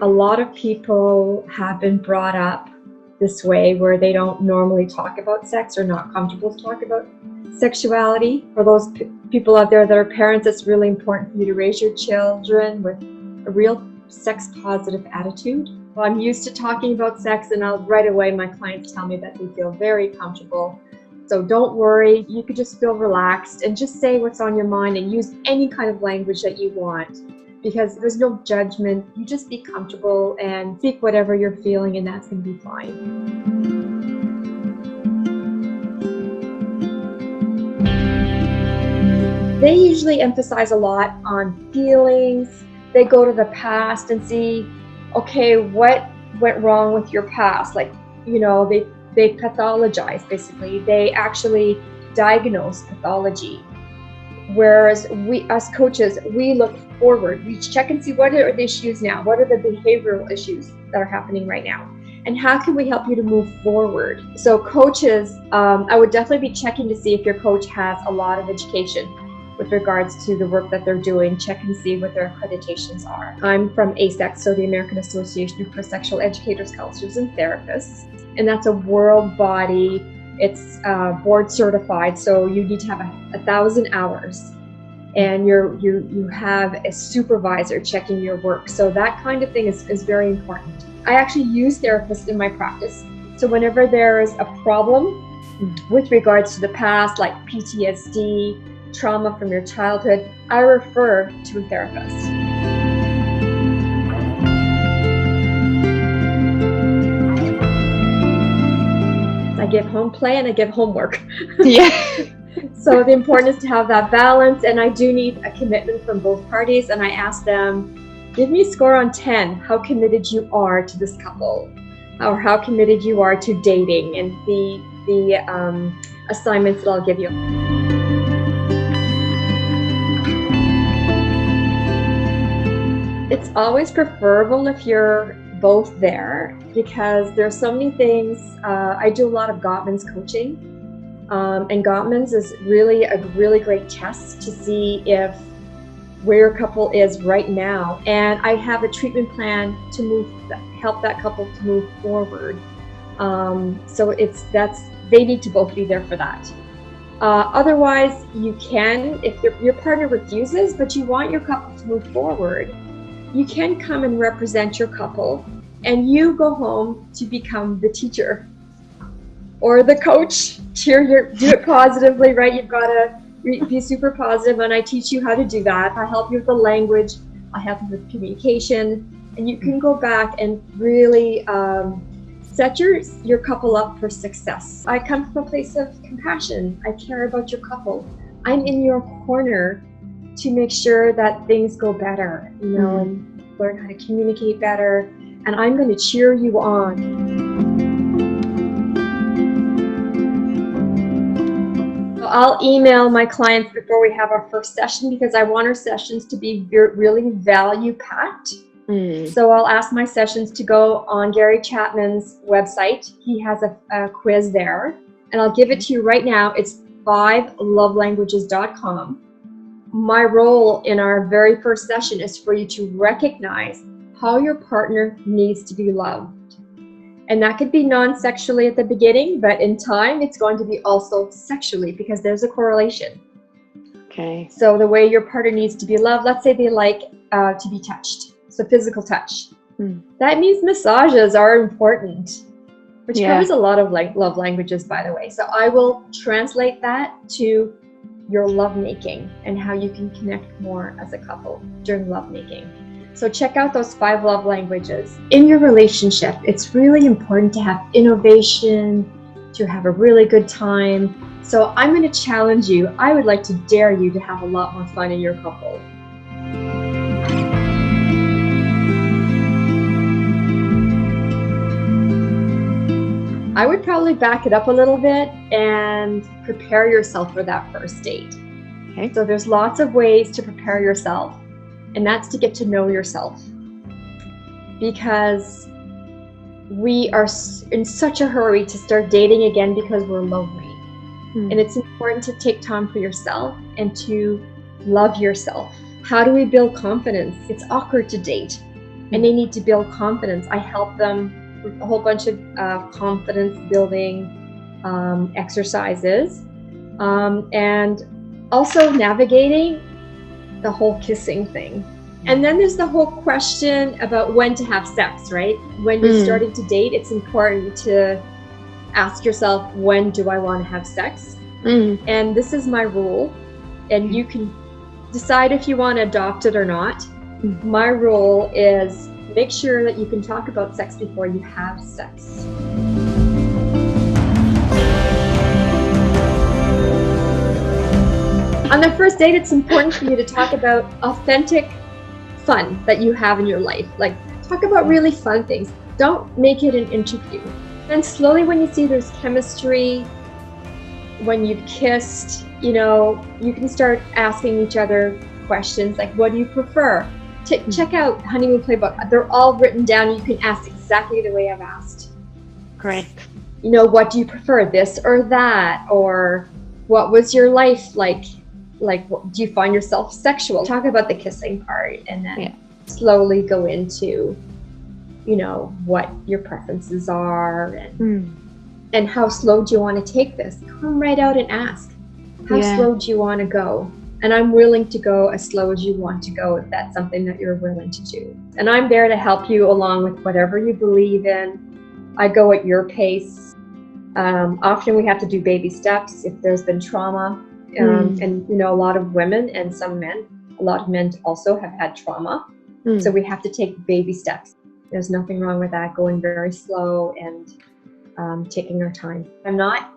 A lot of people have been brought up this way where they don't normally talk about sex or not comfortable to talk about sexuality. For those people out there that are parents, it's really important for you to raise your children with a real sex positive attitude. Well, I'm used to talking about sex, and right away my clients tell me that they feel very comfortable. So don't worry, you could just feel relaxed and just say what's on your mind and use any kind of language that you want, because there's no judgment. You just be comfortable and speak whatever you're feeling, and that's going to be fine. They usually emphasize a lot on feelings. They go to the past and see, okay, what went wrong with your past? Like, they pathologize, basically. They actually diagnose pathology. Whereas we, as coaches, we look forward. We check and see what are the issues now? What are the behavioral issues that are happening right now? And how can we help you to move forward? So coaches, I would definitely be checking to see if your coach has a lot of education with regards to the work that they're doing. Check and see what their accreditations are. I'm from ASEC, so the American Association for Sexual Educators, Counselors, and Therapists. And that's a world body. It's board certified, so you need to have 1,000 hours. And you have a supervisor checking your work. So that kind of thing is very important. I actually use therapists in my practice. So whenever there is a problem with regards to the past, like PTSD, trauma from your childhood, I refer to a therapist. I give home play and I give homework. Yeah. So the important is to have that balance, and I do need a commitment from both parties, and I ask them, give me a score on 10, how committed you are to this couple, or how committed you are to dating, and the assignments that I'll give you. It's always preferable if you're both there, because there's so many things. I do a lot of Gottman's coaching, and Gottman's is really a really great test to see if where your couple is right now. And I have a treatment plan to help that couple to move forward. So they need to both be there for that. Otherwise, you can, if your partner refuses, but you want your couple to move forward, you can come and represent your couple, and you go home to become the teacher or the coach. Do it positively, right? You've got to be super positive, and I teach you how to do that. I help you with the language, I help you with communication, and you can go back and really set your couple up for success. I come from a place of compassion. I care about your couple. I'm in your corner to make sure that things go better, and learn how to communicate better. And I'm going to cheer you on. So I'll email my clients before we have our first session, because I want our sessions to be really value-packed. So I'll ask my sessions to go on Gary Chapman's website. He has a quiz there, and I'll give it to you right now. It's 5lovelanguages.com. My role in our very first session is for you to recognize how your partner needs to be loved. And that could be non-sexually at the beginning, but in time, it's going to be also sexually, because there's a correlation. Okay. So the way your partner needs to be loved, let's say they like to be touched. So physical touch. That means massages are important, which covers a lot of love languages, by the way. So I will translate that to your lovemaking and how you can connect more as a couple during lovemaking. So check out those 5 love languages. In your relationship, it's really important to have innovation, to have a really good time. So I'm going to challenge you. I would like to dare you to have a lot more fun in your couple. I would probably back it up a little bit and prepare yourself for that first date. Okay. So there's lots of ways to prepare yourself, and that's to get to know yourself. Because we are in such a hurry to start dating again because we're lonely. And it's important to take time for yourself and to love yourself. How do we build confidence? It's awkward to date. and they need to build confidence. I help them with a whole bunch of confidence building exercises, and also navigating the whole kissing thing. And then there's the whole question about when to have sex, right? When you're starting to date, it's important to ask yourself, when do I want to have sex? And this is my rule, and you can decide if you want to adopt it or not. My rule is make sure that you can talk about sex before you have sex. On the first date, it's important for you to talk about authentic fun that you have in your life. Like, talk about really fun things. Don't make it an interview. And slowly, when you see there's chemistry, when you've kissed, you can start asking each other questions like, what do you prefer? Check out Honeymoon Playbook. They're all written down. You can ask exactly the way I've asked. Great. What do you prefer, this or that? Or what was your life like? Like, do you find yourself sexual? Talk about the kissing part, and then slowly go into, what your preferences are, and how slow do you want to take this? Come right out and ask. How slow do you want to go? And I'm willing to go as slow as you want to go if that's something that you're willing to do. And I'm there to help you along with whatever you believe in. I go at your pace. Often we have to do baby steps if there's been trauma. And a lot of women and some men, a lot of men also have had trauma. So we have to take baby steps. There's nothing wrong with that, going very slow and taking our time. I'm not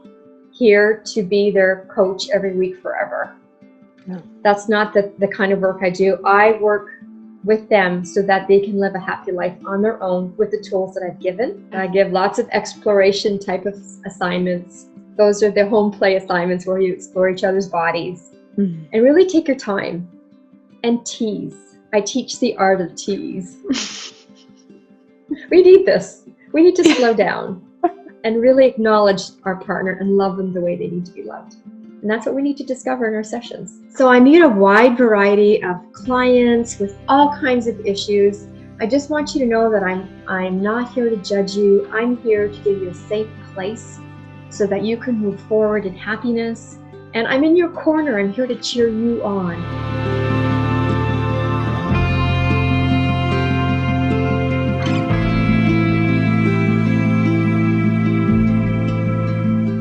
here to be their coach every week forever. No. That's not the kind of work I do. I work with them so that they can live a happy life on their own with the tools that I've given. I give lots of exploration type of assignments. Those are the home play assignments where you explore each other's bodies and really take your time and tease. I teach the art of tease. We need this. We need to slow down and really acknowledge our partner and love them the way they need to be loved. And that's what we need to discover in our sessions. So I meet a wide variety of clients with all kinds of issues. I just want you to know that I'm not here to judge you. I'm here to give you a safe place so that you can move forward in happiness. And I'm in your corner. I'm here to cheer you on.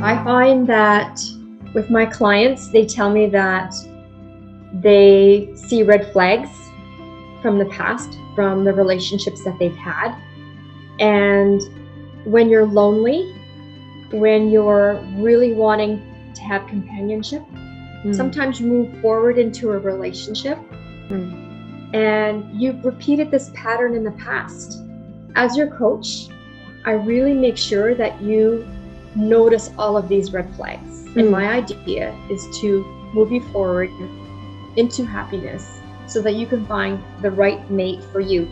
I find that with my clients, they tell me that they see red flags from the past, from the relationships that they've had. And when you're lonely, when you're really wanting to have companionship, sometimes you move forward into a relationship and you've repeated this pattern in the past. As your coach, I really make sure that you notice all of these red flags. And my idea is to move you forward into happiness so that you can find the right mate for you.